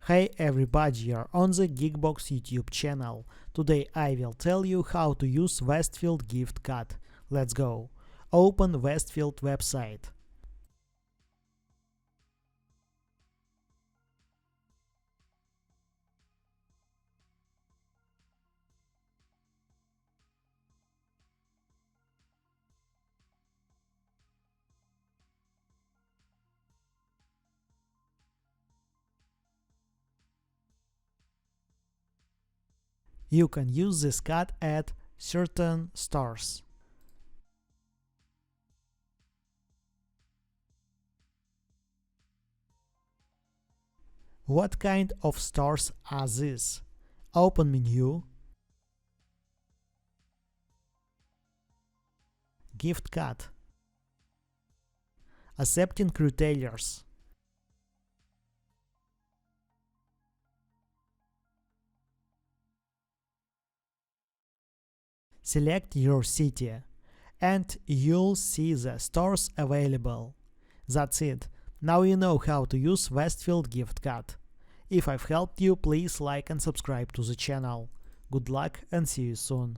Hey everybody, you're on the Geekbox YouTube channel. Today I will tell you how to use Westfield gift card. Let's go. Open Westfield website. You can use this card at certain stores. What kind of stores are these? Open menu, gift card, accepting retailers, select your city, and you'll see the stores available. That's it. Now you know how to use Westfield gift card. If I've helped you, please like and subscribe to the channel. Good luck and see you soon.